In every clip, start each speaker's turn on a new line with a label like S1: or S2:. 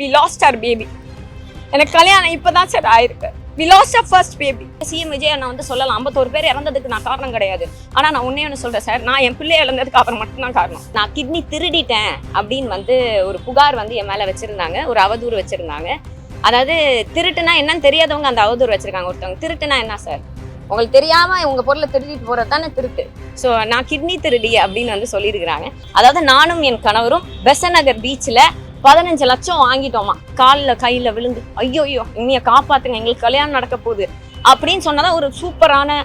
S1: we lost our baby. எனக்கு கல்யாணம் இப்பதான் சார் ஆயிருக்கு. We lost our first baby. CM Vijay நான் வந்து சொல்லலாம் 51 பேர் இறந்ததுக்கு நான் காரணம் கிடையாது. ஆனா நான் உன்னே ஒன்று சொல்றேன் சார், நான் என் பிள்ளை இழந்ததுக்கு அப்புறம் மட்டும்தான் காரணம். நான் கிட்னி திருடிட்டேன் அப்படின்னு வந்து ஒரு புகார் வந்து என் மேல வச்சிருந்தாங்க, ஒரு அவதூறு வச்சிருந்தாங்க. அதாவது திருட்டுனா என்னன்னு தெரியாதவங்க அந்த அவதூறு வச்சிருக்காங்க. ஒருத்தவங்க திருட்டுனா என்ன சார், உங்களுக்கு தெரியாம உங்க பொருளை திருடிட்டு போறது தானே திருட்டு. ஸோ நான் கிட்னி திருடி அப்படின்னு வந்து சொல்லியிருக்கிறாங்க. அதாவது நானும் என் கணவரும் பெசநகர் பீச்சில் 15 லட்சம் வாங்கிட்டோமா, காலில் கையில் விழுந்து ஐயோ இனிய காப்பாத்துங்க எங்களுக்கு கல்யாணம் நடக்க போகுது அப்படின்னு சொன்னதான் ஒரு சூப்பரான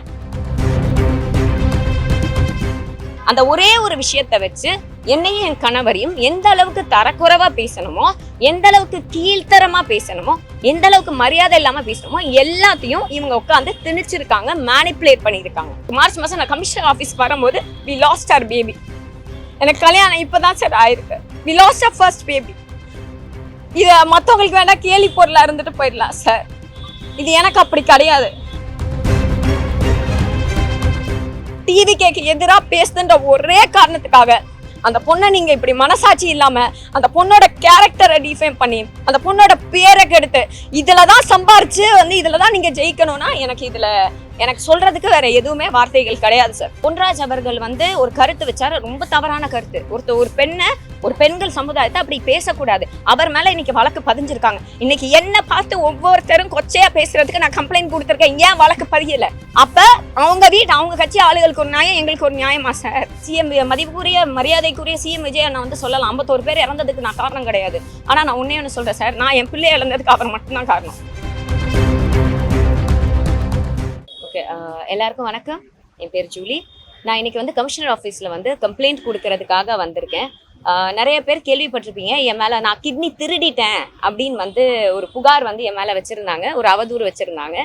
S1: அந்த ஒரே ஒரு விஷயத்த வச்சு என்னையும் என் கணவரையும் எந்த அளவுக்கு தரக்குறைவா பேசணுமோ, எந்த அளவுக்கு கீழ்த்தரமா பேசணுமோ, எந்த அளவுக்கு மரியாதை இல்லாம பேசணுமோ எல்லாத்தையும் இவங்க உட்காந்து திணிச்சிருக்காங்க, மேனிப்புலேட் பண்ணியிருக்காங்க. மார்ச் மாசம் நான் கமிஷனர் ஆஃபீஸ் வரும்போது we lost our baby. எனக்கு கல்யாணம் இப்பதான் சார் ஆயிருக்கு. we lost our first baby. இது மற்றவங்களுக்கு வேணா கேலி பொருளா இருந்துட்டு போயிடலாம் சார், இது எனக்கு அப்படி கிடையாது. டிவிக்கு எதிராக பேசுதுன்ற ஒரே காரணத்துக்காக அந்த பொண்ணை நீங்க இப்படி மனசாட்சி இல்லாம அந்த பொண்ணோட கேரக்டரை டிஃபைன் பண்ணி அந்த பொண்ணோட பேரை கெடுத்து இதுலதான் சம்பாரிச்சு வந்து இதுலதான் நீங்க ஜெயிக்கணும்னா எனக்கு சொல்றதுக்கு வேற எதுவுமே வார்த்தைகள் கிடையாது சார். பொன்ராஜ் அவர்கள் வந்து ஒரு கருத்து வச்சாரு, ரொம்ப தவறான கருத்து. ஒரு பெண்கள் சமுதாயத்தை அப்படி பேசக்கூடாது. அவர் மேல இன்னைக்கு வழக்கு பதிஞ்சிருக்காங்க. இன்னைக்கு என்ன பார்த்து ஒவ்வொருத்தரும் கொச்சையா பேசுறதுக்கு நான் கம்ப்ளைண்ட் கொடுத்துருக்கேன். ஏன் வழக்கு பதியல? அப்ப அவங்க கட்சி ஆளுகளுக்கு ஒரு நியாயம், எங்களுக்கு ஒரு நியாயமா சார்? சிஎம் மதிப்புக்குரிய மரியாதைக்குரிய சிஎம் விஜய் நான் வந்து சொல்லலாம் 51 பேர் இறந்ததுக்கு நான் காரணம் கிடையாது. ஆனா நான் உன்னே ஒன்று சொல்றேன் சார், நான் என் பிள்ளை இழந்ததுக்கு அப்புறம் மட்டும்தான் காரணம். எல்லாருக்கும் வணக்கம். என் பேர் ஜூலி. நான் இன்னைக்கு வந்து கமிஷனர் ஆஃபீஸில் வந்து கம்ப்ளைண்ட் கொடுக்கறதுக்காக வந்திருக்கேன். நிறைய பேர் கேள்விப்பட்டிருப்பீங்க, என் மேலே நான் கிட்னி திருடிட்டேன் அப்படின்னு வந்து ஒரு புகார் வந்து என் மேலே வச்சுருந்தாங்க, ஒரு அவதூறு வச்சுருந்தாங்க.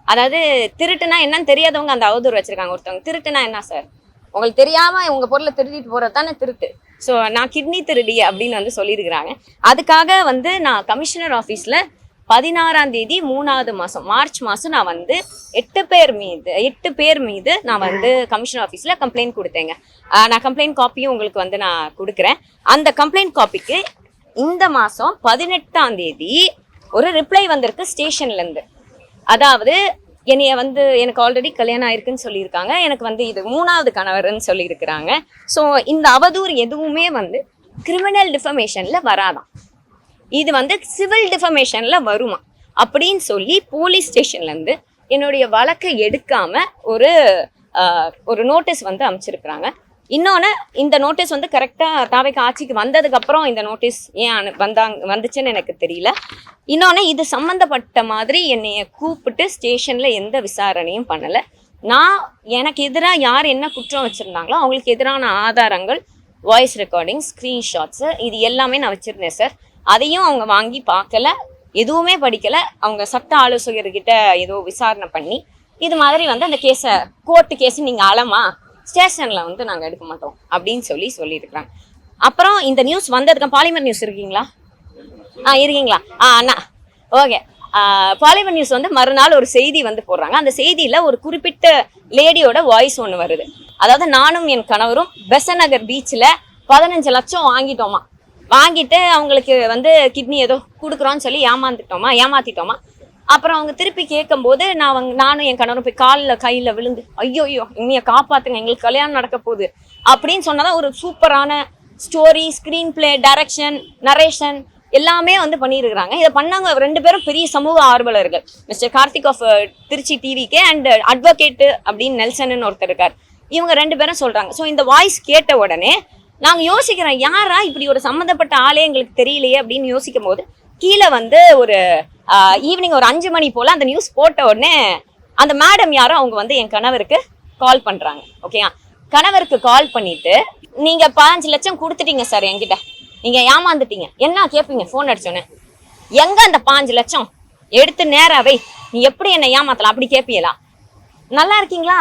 S1: அதாவது திருட்டுனா என்னன்னு தெரியாதவங்க அந்த அவதூறு வச்சுருக்காங்க. ஒருத்தவங்க திருட்டுனா என்ன சார், உங்களுக்கு தெரியாமல் உங்கள் பொருளை திருடிட்டு போகிறது தானே திருட்டு. ஸோ நான் கிட்னி திருடி அப்படின்னு வந்து சொல்லியிருக்கிறாங்க. அதுக்காக வந்து நான் கமிஷனர் ஆஃபீஸில் 16ஆம் தேதி 3வது மாதம் மார்ச் மாதம் நான் வந்து 8 பேர் மீது நான் வந்து கமிஷனர் ஆஃபீஸில் கம்ப்ளைண்ட் கொடுத்தேங்க. நான் கம்ப்ளைண்ட் காப்பியும் உங்களுக்கு வந்து நான் கொடுக்குறேன். அந்த கம்ப்ளைண்ட் காப்பிக்கு இந்த மாதம் 18ஆம் தேதி ஒரு ரிப்ளை வந்திருக்கு ஸ்டேஷன்லேருந்து. அதாவது என்னைய வந்து எனக்கு ஆல்ரெடி கல்யாணம் ஆயிருக்குன்னு சொல்லியிருக்காங்க, எனக்கு வந்து இது 3வது கணவர்னு சொல்லியிருக்கிறாங்க. ஸோ இந்த அவதூறு எதுவுமே வந்து கிரிமினல் டிஃபமேஷனில் வராதான், இது வந்து சிவில் டிஃபமேஷன்ல வருமா அப்படின்னு சொல்லி போலீஸ் ஸ்டேஷன்லேருந்து என்னுடைய வழக்கை எடுக்காம ஒரு நோட்டீஸ் வந்து அமைச்சிருக்கிறாங்க. இன்னொன்று, இந்த நோட்டீஸ் வந்து கரெக்டாக தாவைக்கு ஆட்சிக்கு வந்ததுக்கப்புறம் இந்த நோட்டீஸ் ஏன் வந்துச்சுன்னு எனக்கு தெரியல. இன்னொன்று, இது சம்மந்தப்பட்ட மாதிரி என்னைய கூப்பிட்டு ஸ்டேஷனில் எந்த விசாரணையும் பண்ணலை. எனக்கு எதிராக யார் என்ன குற்றம் வச்சுருந்தாங்களோ அவங்களுக்கு எதிரான ஆதாரங்கள், வாய்ஸ் ரெக்கார்டிங், ஸ்க்ரீன்ஷாட்ஸு, இது எல்லாமே நான் வச்சுருந்தேன் சார். அதையும் அவங்க வாங்கி பார்க்கல, எதுவுமே படிக்கல. அவங்க சட்ட ஆலோசகர்கிட்ட ஏதோ விசாரணை பண்ணி இது மாதிரி வந்து அந்த கேஸை கோர்ட்டு கேஸ் நீங்கள் அலமா ஸ்டேஷனில் வந்து நாங்கள் எடுக்க மாட்டோம் அப்படின்னு சொல்லியிருக்கிறாங்க. அப்புறம் இந்த நியூஸ் வந்ததுக்கு பாலிமர் நியூஸ் இருக்கீங்களா? இருக்கீங்களா? அண்ணா ஓகே. பாலிமர் நியூஸ் வந்து மறுநாள் ஒரு செய்தி வந்து போடுறாங்க. அந்த செய்தியில் ஒரு குறிப்பிட்ட லேடியோட வாய்ஸ் ஒன்று வருது. அதாவது நானும் என் கணவரும் பெசநகர் பீச்சில் 15 லட்சம் வாங்கிட்டு அவங்களுக்கு வந்து கிட்னி ஏதோ கொடுக்குறோன்னு சொல்லி ஏமாத்திட்டோமா. அப்புறம் அவங்க திருப்பி கேட்கும்போது நானும் என் கணவரும் போய் காலில் கையில் விழுந்து ஐயோ இனிய காப்பாத்துங்க எங்களுக்கு கல்யாணம் நடக்க போகுது அப்படின்னு சொன்னதான் ஒரு சூப்பரான story, screen play, direction, narration எல்லாமே வந்து பண்ணியிருக்கிறாங்க. இதை பண்ணாங்க 2 பேரும் பெரிய சமூக ஆர்வலர்கள், mister Karthik of Trichy TVK and advocate அப்படின்னு நெல்சன் ஒருத்தர் இருக்கார். இவங்க 2 பேரும் சொல்றாங்க. ஸோ இந்த வாய்ஸ் கேட்ட உடனே நாங்கள் யோசிக்கிறோம், யாரா இப்படி ஒரு சம்மந்தப்பட்ட ஆளே எங்களுக்கு தெரியலையே அப்படின்னு யோசிக்கும் போது கீழே வந்து ஒரு ஈவினிங் ஒரு 5 மணி போல் அந்த நியூஸ் போட்ட உடனே அந்த மேடம் யாரோ அவங்க வந்து என் கணவருக்கு கால் பண்ணுறாங்க. ஓகேயா, கணவருக்கு கால் பண்ணிட்டு நீங்கள் 15 லட்சம் கொடுத்துட்டீங்க சார், என்கிட்ட நீங்கள் ஏமாந்துட்டீங்க என்ன கேட்பீங்க? ஃபோன் அடிச்சோன்னே எங்கே அந்த 15 லட்சம் எடுத்து நேராவே நீ எப்படி என்னை ஏமாத்தலாம் அப்படி கேட்பீங்களா? நல்லா இருக்கீங்களா?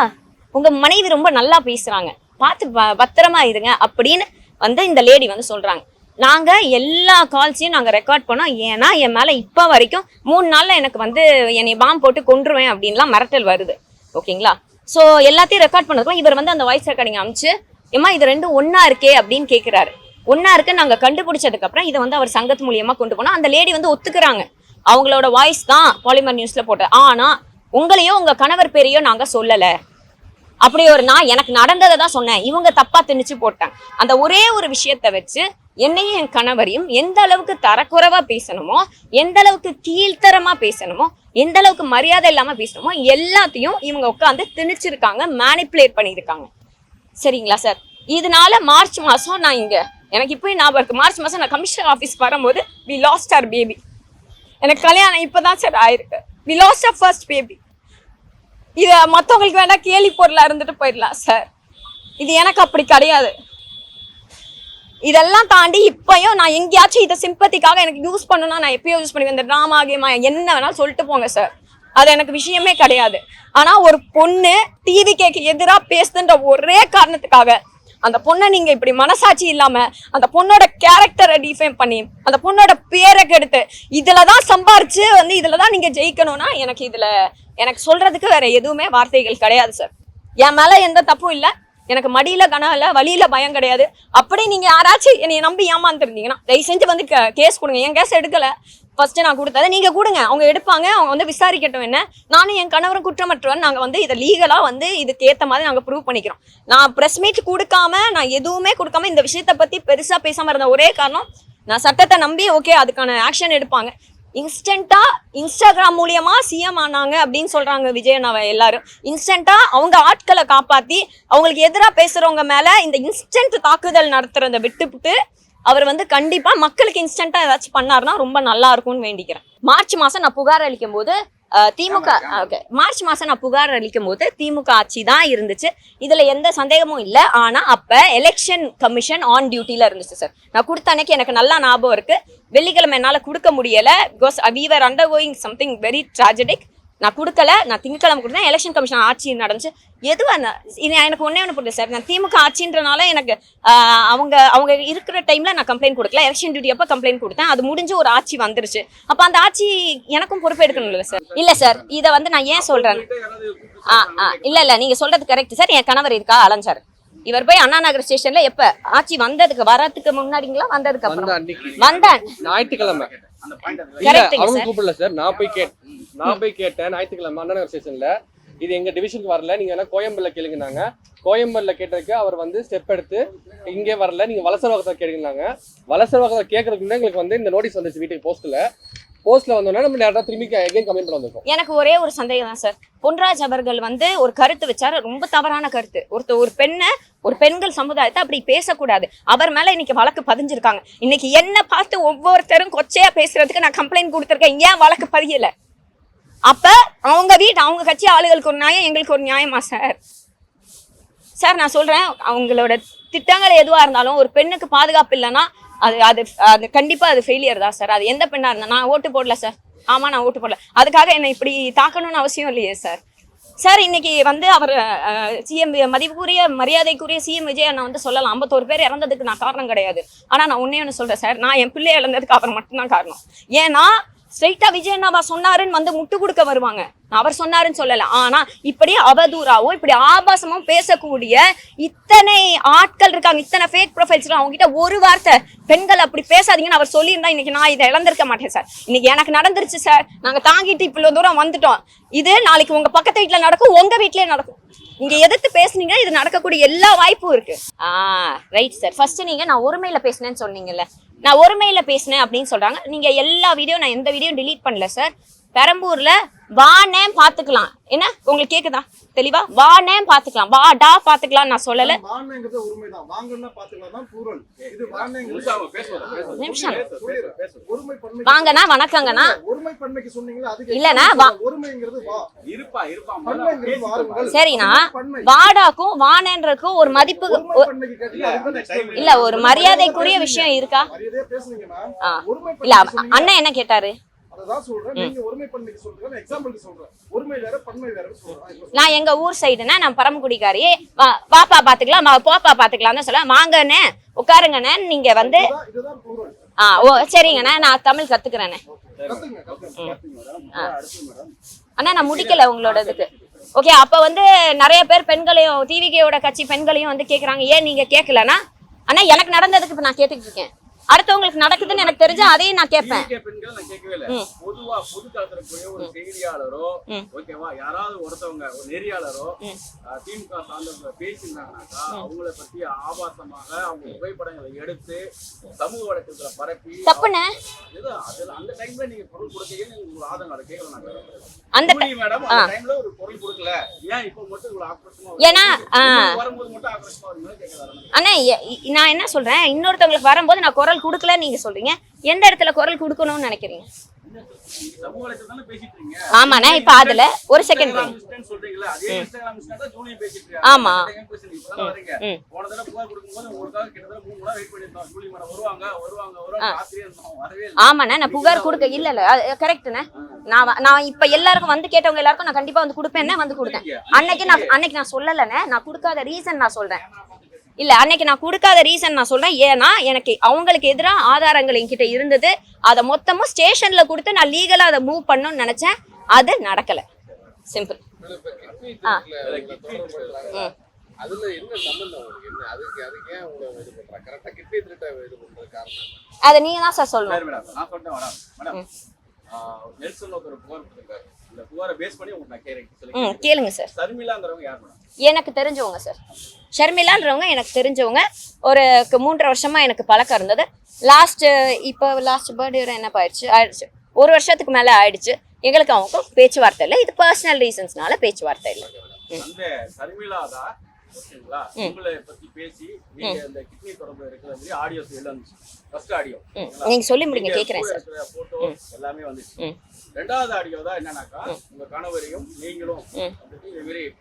S1: உங்கள் மனைவி ரொம்ப நல்லா பேசுகிறாங்க, பார்த்து பத்திரமா இருங்க அப்படின்னு வந்து இந்த லேடி வந்து சொல்றாங்க. நாங்கள் எல்லா கால்ஸையும் நாங்கள் ரெக்கார்ட் பண்ணோம். ஏன்னா என் மேலே இப்போ வரைக்கும் 3 நாளில் எனக்கு வந்து என்னை பாம்பு போட்டு கொன்றுவேன் அப்படின்லாம் மிரட்டல் வருது. ஓகேங்களா? ஸோ எல்லாத்தையும் ரெக்கார்ட் பண்ணதுக்கும் இவர் வந்து அந்த வாய்ஸ் ரெக்கார்டிங் அமிச்சு ஏமா இது 2 ஒன்றா இருக்கே அப்படின்னு கேட்குறாரு. ஒன்னா இருக்கு நாங்க கண்டுபிடிச்சதுக்கு அப்புறம் இதை வந்து அவர் சங்கத்து மூலியமா கொண்டு போனோம். அந்த லேடி வந்து ஒத்துக்கிறாங்க, அவங்களோட வாய்ஸ் தான் பாலிமர் நியூஸ்ல போட்டது. ஆனா உங்களையோ உங்க கணவர் பேரையோ நாங்க சொல்லல. அப்படி ஒரு நான் எனக்கு நடந்ததை தான் சொன்னேன். இவங்க தப்பா திணிச்சு போட்டாங்க. அந்த ஒரே ஒரு விஷயத்த வச்சு என்னையும் என் கணவரையும் எந்த அளவுக்கு தரக்குறைவா பேசணுமோ, எந்த அளவுக்கு கீழ்த்தரமா பேசணுமோ, எந்த அளவுக்கு மரியாதை இல்லாம பேசணுமோ எல்லாத்தையும் இவங்க உட்காந்து திணிச்சிருக்காங்க, மேனிப்புலேட் பண்ணியிருக்காங்க. சரிங்களா சார்? இதனால மார்ச் மாசம் நான் இங்க எனக்கு இப்போ ஞாபகம் இருக்கு, மார்ச் மாசம் நான் கமிஷனர் ஆஃபீஸ்க்கு வரும்போது வி லாஸ்ட் அவர் பேபி. எனக்கு கல்யாணம் இப்பதான் சார் ஆயிருக்கு. We lost our first baby. இது மற்றவங்களுக்கு வேணா கேலி பொருளா இருந்துட்டு போயிடலாம் சார், இது எனக்கு அப்படி கிடையாது. இதெல்லாம் தாண்டி இப்பயும் நான் எங்கேயாச்சும் இதை சிம்பத்திக்காக எனக்கு யூஸ் பண்ணணும்னா நான் எப்பயோ யூஸ் பண்ணுவேன். இந்த ட்ராமா கேமா என்ன வேணாலும் சொல்லிட்டு போங்க சார், அது எனக்கு விஷயமே கிடையாது. ஆனா ஒரு பொண்ணு டிவி கேக்கு எதிராக பேசுதுன்ற ஒரே காரணத்துக்காக அந்த பொண்ணை நீங்க இப்படி மனசாட்சி இல்லாம அந்த பொண்ணோட கேரக்டரை டிஃபைன் பண்ணி அந்த பொண்ணோட பேரை கெடுத்து இதுலதான் சம்பாரிச்சு வந்து இதுலதான் நீங்க ஜெயிக்கணும்னா எனக்கு சொல்றதுக்கு வேற எதுவுமே வார்த்தைகள் கிடையாது சார். என் மேல எந்த தப்பும் இல்லை, எனக்கு மடியில கனம் இல்லை, வழியில பயம் கிடையாது. அப்படி நீங்க யாராச்சும் என்னை நம்பி ஏமாந்துருந்தீங்கன்னா தயவு செஞ்சு வந்து கேஸ் கொடுங்க. என் கேஸ் எடுக்கல, ஃபர்ஸ்ட் நான் கொடுத்ததை நீங்க கொடுங்க, அவங்க எடுப்பாங்க, அவங்க வந்து விசாரிக்கட்டும். என்ன நானும் என் கணவரும் குற்றமற்றவன், நாங்க வந்து இதை லீகலா வந்து இதுக்கு ஏத்த மாதிரி நாங்க ப்ரூவ் பண்ணிக்கிறோம். நான் ப்ரெஸ் மீட் கொடுக்காம நான் எதுவுமே கொடுக்காம இந்த விஷயத்த பத்தி பெருசா பேசாம இருந்த ஒரே காரணம் நான் சட்டத்தை நம்பி ஓகே அதுக்கான ஆக்ஷன் எடுப்பாங்க. இன்ஸ்டன்டா இன்ஸ்டாகிராம் மூலியமா சிஎம் ஆனாங்க அப்படின்னு சொல்றாங்க விஜய் அண்ணாவை எல்லாரும். இன்ஸ்டன்டா அவங்க ஆட்களை காப்பாத்தி அவங்களுக்கு எதிராக பேசுறவங்க மேல இந்த இன்ஸ்டன்ட் தாக்குதல் நடத்துறத விட்டுவிட்டு அவர் வந்து கண்டிப்பா மக்களுக்கு இன்ஸ்டன்டா ஏதாச்சும் பண்ணாருன்னா ரொம்ப நல்லா இருக்கும்னு வேண்டிக்கிறேன். மார்ச் மாசம் நான் புகார் அளிக்கும் போது திமுக ஆட்சி தான் இருந்துச்சு, இதுல எந்த சந்தேகமும் இல்லை. ஆனா அப்ப எலெக்ஷன் கமிஷன் ஆன் டியூட்டில இருந்துச்சு சார். நான் கொடுத்த அன்னைக்கு எனக்கு நல்லா ஞாபகம் இருக்கு. வெள்ளிக்கிழமை என்னால கொடுக்க முடியல, because we were undergoing something very tragic. நான் கொடுக்கல, நான் திங்கக்கிழமை கொடுத்தேன். எலெக்ஷன் கமிஷன் ஆட்சி நடந்துச்சு. எனக்கு ஒன்னே ஒன்று புரியுது சார், நான் திமுக ஆட்சின்றனால எனக்கு அவங்க இருக்கிற டைம்ல நான் கம்ப்ளைண்ட் கொடுக்கல. எலெக்ஷன் டியூட்டி அப்போ கம்ப்ளைண்ட் கொடுத்தேன், அது முடிஞ்சு ஒரு ஆட்சி வந்துருச்சு. அப்போ அந்த ஆட்சி எனக்கும் பொறுப்பெடுக்கணும்ல சார்? இல்லை சார், இதை வந்து நான் ஏன் சொல்றேன், இல்ல நீங்க சொல்றது கரெக்ட் சார். என் கணவர் இருக்கா அலைஞ்சாரு, இவர் போய் அண்ணா நகர் ஸ்டேஷன்ல எப்ப ஆட்சி வரதுக்கு முன்னாடிங்களா வந்ததுக்கு அப்புறம் வந்தேன் ஞாயிற்றுக்கிழமை
S2: அவங்க கூப்பிடல சார். நான் போய் கேட்டேன் ஞாயிற்றுக்கிழமை அண்ணா நகர் ஸ்டேஷன்ல. இது எங்க டிவிஷனுக்கு வரல, நீங்க எல்லாம் கோயம்பேடுல கேளுங்கனாங்க. கோயம்பேடுல கேட்டதுக்கு அவர் வந்து ஸ்டெப் எடுத்து இங்கே வரல, நீங்க வலசரவாக்கத்தை கேளுங்கனாங்க. வலசரவாக்கத்தை கேட்கறதுக்கு எங்களுக்கு வந்து இந்த நோட்டீஸ் வந்துச்சு வீட்டுக்கு போஸ்ட்ல வந்தோம்னா நம்ம நேரா திரும்பி அகைன் கமெண்ட் பண்ண வந்திருக்கோம்.
S1: எனக்கு ஒரே ஒரு சந்தேகம் தான் சார். பொன்ராஜ் அவர்கள் வந்து ஒரு கருத்து வச்சாரு, ரொம்ப தவறான கருத்து. ஒரு பெண்கள் சமுதாயத்தை அப்படி பேசக்கூடாது. அவர் மேல இன்னைக்கு வழக்கு பதிஞ்சிருக்காங்க. இன்னைக்கு என்ன பார்த்து ஒவ்வொருத்தரும் கொச்சையா பேசுறதுக்கு நான் கம்ப்ளைண்ட் கொடுத்துருக்கேன். ஏன் வழக்கு பதியல? அப்ப அவங்க கட்சி ஆளுகளுக்கு ஒரு நியாயம், எங்களுக்கு ஒரு நியாயமா சார்? சார் நான் சொல்றேன், அவங்களோட திட்டங்கள் எதுவா இருந்தாலும் ஒரு பெண்ணுக்கு பாதுகாப்பு இல்லைன்னா அது கண்டிப்பா அது ஃபெயிலியர் தான் சார். அது எந்த பெண்ணா இருந்தா. நான் ஓட்டு போடல சார், ஆமா நான் ஓட்டு போடல, அதுக்காக என்ன இப்படி தாக்கணும்னு அவசியம் இல்லையே சார். சார் இன்னைக்கு வந்து அவர் சிஎம் மதிப்புக்குரிய மரியாதைக்குரிய சிஎம் விஜய் அண்ணா வந்து சொல்லலாம் 51 பேர் இறந்ததுக்கு நான் காரணம் கிடையாது. ஆனா நான் ஒண்ணு சொல்றேன் சார், நான் என் பிள்ளைய இழந்ததுக்கு அவர் மட்டும்தான் காரணம். ஏன்னா ஸ்ட்ரைட்டா விஜய் அண்ணாவா சொன்னாருன்னு வந்து முட்டு கொடுக்க வருவாங்க. அவர் சொன்னாருன்னு சொல்லல. ஆனா இப்படி அவதூறாவோ இப்படி ஆபாசமும் பேசக்கூடிய இத்தனை ஆட்கள் இருக்காங்க, இத்தனை ஃபேக் ப்ரொஃபைல்ஸ். அவங்க கிட்ட ஒரு வார்த்தை பெண்கள் அப்படி பேசாதீங்கன்னு அவர் சொல்லியிருந்தா இன்னைக்கு நான் இதை இழந்திருக்க மாட்டேன் சார். இன்னைக்கு எனக்கு நடந்துருச்சு சார், நாங்க தாங்கிட்டு இவ்வளவு தூரம் வந்துட்டோம். இது நாளைக்கு உங்க பக்கத்து வீட்டுல நடக்கும், உங்க வீட்லயே நடக்கும். நீங்க எதிர்த்து பேசுனீங்கன்னா இது நடக்கக்கூடிய எல்லா வாய்ப்பும் இருக்கு. Right sir. ஃபர்ஸ்ட் நீங்க நான் ஒருமையில பேசினேன்னு சொன்னீங்கல்ல, நான் ஒருமையில பேசினேன் அப்படின்னு சொல்றாங்க. நீங்க எல்லா வீடியோ நான் எந்த வீடியோ டிலீட் பண்ணல சார். பெரம்பூர்ல வானே பாத்துக்கலாம், என்ன உங்களுக்கு கேக்குதா தெளிவா? வானே பாத்துக்கலாம், வாடா பாத்துக்கலாம் நான் சொல்லல. நிமிஷம் வாங்கண்ணா, வணக்கங்கண்ணா. இல்லண்ணா சரிண்ணா, வாடாக்கும் வானேன்றதுக்கும் ஒரு மதிப்பு இல்ல, ஒரு மரியாதைக்குரிய விஷயம் இருக்கா? இல்ல அண்ணன் என்ன கேட்டாரு? நான் எங்க ஊர் சைடுனா நான் பரமக்குடிக்காரி, பாப்பா பாத்துக்கலாம் போப்பா பாத்துக்கலாம் தான் சொல்ல. வாங்கண்ணே உட்காருங்கண்ணே, நீங்க வந்து ஓ சரிங்கண்ணே, நான் தமிழ் கத்துக்கிறேண்ணே. அண்ணா நான் முடிக்கல உங்களோட இதுக்கு. ஓகே, அப்ப வந்து நிறைய பேர் பெண்களையும் டிவிகேயோட கட்சி பெண்களையும் வந்து கேக்குறாங்க, ஏன் நீங்க கேட்கலன்னா ஆனா எனக்கு நடந்ததுக்கு இப்ப நான் கேட்டுட்டு இருக்கேன். அடுத்தவங்களுக்கு நடக்குதுன்னு எனக்கு தெரிஞ்சா அதையும் நான் கேட்பேன்.
S3: பெண்கள் நான் கேட்கவே இல்லை. பொதுவா பொது தளத்துல போய் ஒரு செய்தியாளரோ ஓகேவா யாராவது ஒருத்தவங்க ஒரு நெறியாளரோ திமுக சார்ந்தவங்க பேசியிருந்தாங்கன்னாக்கா அவங்கள பத்தி ஆபாசமாக அவங்க புகைப்படங்களை எடுத்து சமூக வழக்கத்துல பரப்பி
S1: தப்புண்ணே.
S3: அந்த டைம்ல நீங்க பொருள் கொடுத்தீங்கன்னு உங்களுக்கு ஆதங்கம் அதை கேட்கலாம்.
S1: அந்த
S3: மேடம் அந்த டைம்ல ஒரு பொருள் கொடுக்கல ஏன் இப்போ மட்டும் இவ்வளவு ஆக்ரோஷமா
S1: ஏன்னா
S3: வரும்போது மட்டும் ஆக்ரோஷமா வரும்போது கேட்கலாம்.
S1: அண்ணா நான் என்ன சொல்றேன், இன்னொருத்தவங்களுக்கு வரும்போது நான் குரல் கொடுக்கல நீங்க சொல்றீங்க, எந்த இடத்துல குரல் கொடுக்கணும்னு நினைக்கிறீங்க? ஆமாண்ணா இப்ப அதுல ஒரு செகண்ட் ஆமா ஆமாண்ணா நான் புகார் கொடுக்க இல்ல இல்ல கரெக்ட்ண்ணே. நான் இப்ப எல்லாருக்கும் வந்து கேட்டவங்க எல்லாருக்கும் நான் கண்டிப்பா வந்து கொடுப்பேன், வந்து கொடுத்தேன். அன்னைக்கு நான் சொல்லலண்ணே, நான் கொடுக்காத ரீசன் நான் சொல்றேன். இல்ல அன்னைக்கு நான் கொடுக்காத ரீசன் நான் சொல்றேன். ஏன்னா எனக்கு அவங்களுக்கு எதிராக ஆதாரங்கள் என்கிட்ட இருந்தது. அதை மொத்தமும் ஸ்டேஷன்ல கொடுத்து நான் லீகலா அதை மூவ் பண்ணணும்னு நினைச்சேன். அது நடக்கல. சிம்பிள். அதை நீங்க தான் சார் சொல்லணும். கேளுங்க சார். எனக்கு தெரிஞ்சவங்க சார். ஷர்மிளான்றவங்க எனக்கு தெரிஞ்சவங்க. ஒரு 3.5 வருஷமா எனக்கு பழக்கம் இருந்தது. லாஸ்ட் பர்த்டே என்ன ஆயிடுச்சு, ஒரு வருஷத்துக்கு மேல ஆயிடுச்சு. எங்களுக்கு அவங்க பேச்சுவார்த்தை இல்லை. இது பர்சனல் ரீசன்ஸ்னால பேச்சுவார்த்தை இல்லை. நீங்க சொல்லி முடிங்க, கேக்குறேன் சார்.
S3: எல்லாமே வந்துச்சு. ரெண்டாவது ஆடியோ தான் என்னன்னாக்கா உங்க கணவரையும் நீங்களும்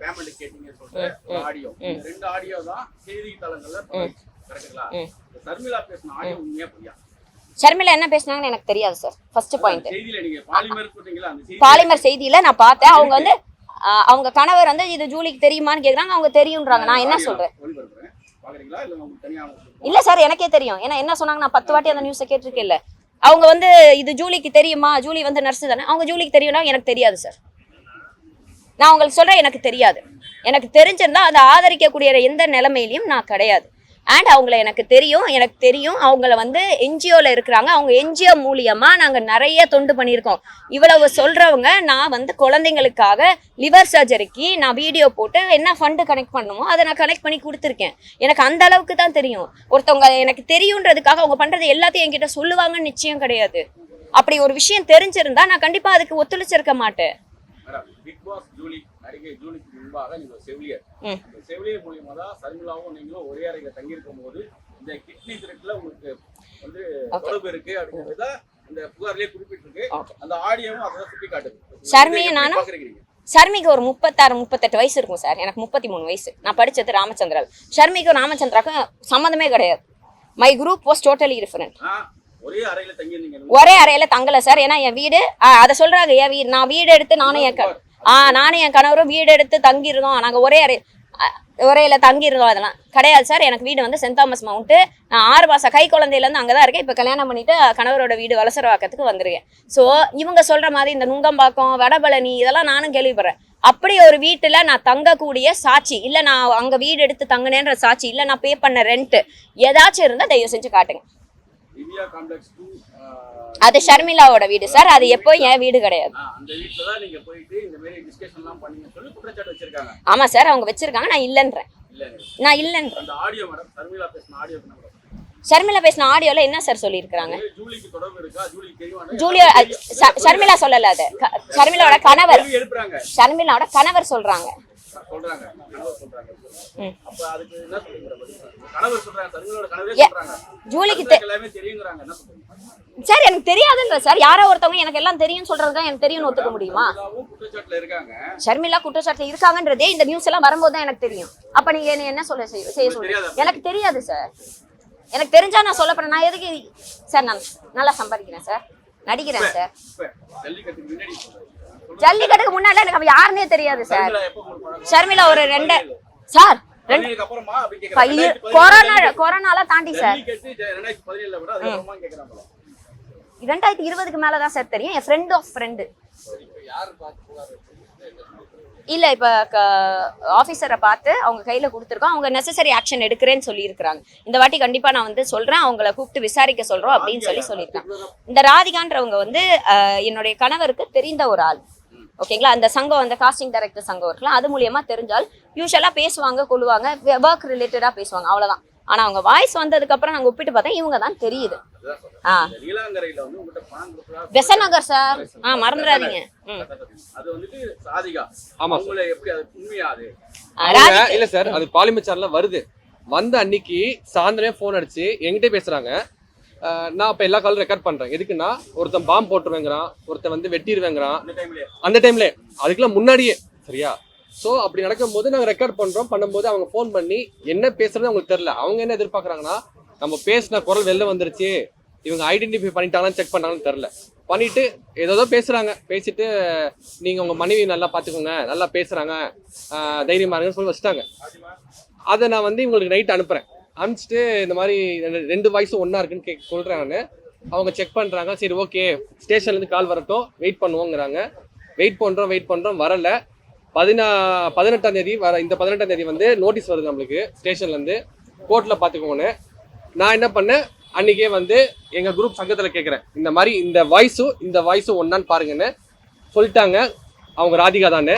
S3: பேமெண்ட் கேட்டீங்க சொல்ற ஆடியோ. ரெண்டு ஆடியோ தான் செய்தித்தாளங்கள்ல கரெக்ட்டுங்களா? ஷர்மிளா பேசின ஆடியோ உண்மையா பொய்யா?
S1: ஷர்மிளா என்ன பேசினாங்கன்னு எனக்கு தெரியாது சார். ஃபர்ஸ்ட் பாயிண்ட்
S3: செய்தியில நீங்க பாலிமர் சொல்றீங்களா, அந்த
S1: பாலிமர் செய்தியில நான் பார்த்தேன். அவங்க வந்து அவங்க கணவர் வந்து இது ஜூலிக்கு தெரியுமான்னு கேக்குறாங்க. அவங்க தெரியும்ன்றாங்க. நான் என்ன சொல்றேன்? இல்ல சார் எனக்கே தெரியும். ஏன்னா என்ன சொன்னாங்க, நான் 10 வாட்டி அந்த நியூஸை கேட்டிருக்கேன்ல. அவங்க வந்து இது ஜூலிக்கு தெரியுமா, ஜூலி வந்து நர்ஸ் தானே, அவங்க ஜூலிக்கு தெரியும்னா எனக்கு தெரியாது சார். நான் உங்களுக்கு சொல்றேன், எனக்கு தெரியாது. எனக்கு தெரிஞ்சிருந்தா அதை ஆதரிக்கக்கூடிய எந்த நிலைமையிலையும் நான் கிடையாது. அண்ட் அவங்கள எனக்கு தெரியும். அவங்கள வந்து என்ஜிஓல இருக்கிறாங்க. அவங்க என்ஜிஓ மூலியமா நாங்க நிறைய தொண்டு பண்ணியிருக்கோம். இவ்வளவு சொல்றவங்க நான் வந்து குழந்தைங்களுக்காக லிவர் சர்ஜரிக்கு நான் வீடியோ போட்டு என்ன ஃபண்டு கனெக்ட் பண்ணுமோ அதை நான் கனெக்ட் பண்ணி கொடுத்துருக்கேன். எனக்கு அந்த அளவுக்கு தான் தெரியும். ஒருத்தவங்க எனக்கு தெரியுன்றதுக்காக அவங்க பண்றது எல்லாத்தையும் என்கிட்ட சொல்லுவாங்கன்னு நிச்சயம் கிடையாது. அப்படி ஒரு விஷயம் தெரிஞ்சிருந்தா நான் கண்டிப்பா அதுக்கு ஒத்துழைச்சிருக்க மாட்டேன்.
S3: பிக் பாஸ் ஜூலி நடிகை ஜூலிக்கு முன்பாக நீங்க செவிலியர். இந்த செவிலியர் மூலியமா தான் ஷர்மிளாவும் நீங்களும் ஒரே அறையில தங்கி இருக்கும் போது இந்த கிட்னி திருட்டுல உங்களுக்கு வந்து தொடர்பு இருக்கு அப்படிங்கறத இந்த புகார்லயே குறிப்பிட்டிருக்கு. அந்த ஆடியோவும் அதை சுட்டி காட்டுது.
S1: ஷர்மிக்கு ஒரு 36-38 வயசு இருக்கும் சார். எனக்கு 33 வயசு. நான் படிச்சது ராமச்சந்திரா. ஷர்மிக்கும் ராமச்சந்திராக்கும் சம்மந்தமே கிடையாது. My group was totally different. ஒரே அறையில தங்கல சார். ஏன்னா என் வீடு அதை சொல்றாங்க. என் வீடு நான் வீடு எடுத்து நானும் என் கணவரும் வீடு எடுத்து தங்கிருந்தோம். நாங்க ஒரே அறையில தங்கிருந்தோம். அதெல்லாம் கிடையாது சார். எனக்கு வீடு வந்து சென்ட் தாமஸ் மவுண்ட். நான் 6 மாசம் கை குழந்தையில இருந்து அங்கதான் இருக்கேன். இப்ப கல்யாணம் பண்ணிட்டு கணவரோட வீடு வலசரவாக்கத்துக்கு வந்திருக்கேன். சோ இவங்க சொல்ற மாதிரி இந்த நுங்கம்பாக்கம், வடபழனி இதெல்லாம் நானும் கேள்விப்படுறேன். அப்படி ஒரு வீட்டுல நான் தங்கக்கூடிய சாட்சி இல்ல, நான் அங்க வீடு எடுத்து தங்கினேன்ற சாட்சி இல்ல, நான் பே பண்ண ரெண்ட் ஏதாச்சும் இருந்தா தயவு செஞ்சு காட்டுங்க. அது ஷர்மிளாவோட வீடு சார். அது எப்போ என் வீடு கிடையாது. ஆமா சார் அவங்க வச்சிருக்காங்க. நான் இல்லன்றேன். ஷர்மிளா பேசின ஆடியோல என்ன சார் சொல்லியிருக்காங்க? ஜூலியா ஷர்மிளா சொல்லல. அது ஷர்மிளாவோட கணவர் சொல்றாங்க. ஜூலிக்கு சார் எனக்கு தெரியாதுன்ற சார். யாரோ ஒருத்தவங்க எனக்கு எல்லாம் தெரியும் சொல்றதுதான் எனக்கு தெரியும்னு ஒத்துக்க முடியுமா? ஷர்மிளா குற்றச்சாட்டுல இருக்காங்கன்றதே இந்த நியூஸ் எல்லாம் வரும்போது தான் எனக்கு தெரியும். அப்ப நீங்க என்ன செய்ய சொல்றீங்க? எனக்கு தெரியாது சார். எனக்கு தெரிஞ்சா நான் சொல்ல போறேன். நான் எதுக்கு சார்? நான் நல்லா சம்பாதிக்கிறேன் சார், நடிக்கிறேன் சார். ஜல்லிக்கட்டுக்கு முன்னாடி எனக்கு யாருன்னே தெரியாது சார். ஷர்மிளா ஒரு 2 சார் கொரோனால தாண்டி சார் 2020க்கு மேலதான் சார் தெரியும். என் ஃப்ரெண்ட் ஆஃப் ஃப்ரெண்டு இல்ல இப்ப ஆபீசரை பார்த்து அவங்க கையில கொடுத்துருக்கோம். அவங்க நெசசரி ஆக்ஷன் எடுக்கிறேன்னு சொல்லியிருக்காங்க. இந்த வாட்டி கண்டிப்பா நான் வந்து சொல்றேன், அவங்கள கூப்பிட்டு விசாரிக்க சொல்றோம் அப்படின்னு சொல்லியிருக்காங்க. இந்த ராதிகான்றவங்க வந்து என்னுடைய கணவருக்கு தெரிந்த ஒரு ஆள். ஓகேங்களா, அந்த சங்கம், அந்த காஸ்டிங் டைரக்டர் சங்கம் இருக்கலாம், அது மூலியமா தெரிஞ்சால் யூஸ்வலா பேசுவாங்க, கொள்ளுவாங்க, ஒர்க் ரிலேட்டடா பேசுவாங்க, அவ்வளவுதான். ஆனா அவங்க வாய்ஸ் வந்ததுக்கு அப்புறம் நாங்க ஒப்பிட்டு பார்த்தா இவங்க தான் தெரியுது.
S3: நீலாங்கரையில வந்து உங்ககிட்ட பணம் கொடுத்தா
S1: பெசநகர் சார், மறந்துடாதீங்க.
S3: அது வந்துட்டு சாதிகா.
S2: ஆமா
S3: உங்களை எப்படி அது உண்மையா அது?
S2: இல்ல சார், அது பாலிமச்சார்ல வருது. வந்த அன்னைக்கு சாயந்தரம் போன் அடிச்சு என்கிட்ட பேசுறாங்க. நான் இப்ப எல்லா காலும் ரெக்கார்ட் பண்றேன். எதுக்குன்னா, ஒருத்தன் பாம்பு போட்டுருவேங்கிறான், ஒருத்தன் வந்து வெட்டிடுவேங்கிறான் அந்த டைம்ல, அதுக்கெல்லாம் முன்னாடியே. சரியா? ஸோ அப்படி நடக்கும் போது நாங்கள் ரெக்கார்ட் பண்ணும்போது அவங்க ஃபோன் பண்ணி என்ன பேசுறது அவங்களுக்கு தெரியல. அவங்க என்ன எதிர்பார்க்குறாங்கன்னா, நம்ம பேசின குரல் வெளில வந்துருச்சு, இவங்க ஐடென்டிஃபை பண்ணிட்டாங்கன்னு செக் பண்ணாங்கன்னு தெரில. பண்ணிட்டு ஏதோ பேசுறாங்க. பேசிட்டு நீங்க உங்க மனைவி நல்லா பார்த்துக்கோங்க, நல்லா பேசுறாங்க, தைரியமா இருங்கன்னு சொல்லி வச்சுட்டாங்க. அதை நான் வந்து இவங்களுக்கு நைட் அனுப்புறேன். அனுப்பிச்சிட்டு இந்த மாதிரி 2 வாய்ஸும் ஒன்னா இருக்குன்னு சொல்றாங்கன்னு அவங்க செக் பண்றாங்க. சரி, ஓகே, ஸ்டேஷன்லேருந்து கால் வரட்டும், வெயிட் பண்ணுவோங்கிறாங்க. வெயிட் பண்றோம், வரல. 18ஆம் தேதி இந்த 18ஆம் தேதி வந்து நோட்டீஸ் வருது நம்மளுக்கு ஸ்டேஷன்லேருந்து, கோர்ட்டில் பார்த்துக்கோங்கன்னு. நான் என்ன பண்ணேன், அன்றைக்கே வந்து எங்கள் குரூப் சங்கத்தில் கேட்குறேன், இந்த மாதிரி இந்த வாய்ஸும் ஒன்றான்னு பாருங்கன்னு சொல்லிட்டாங்க. அவங்க ராதிகா தானே.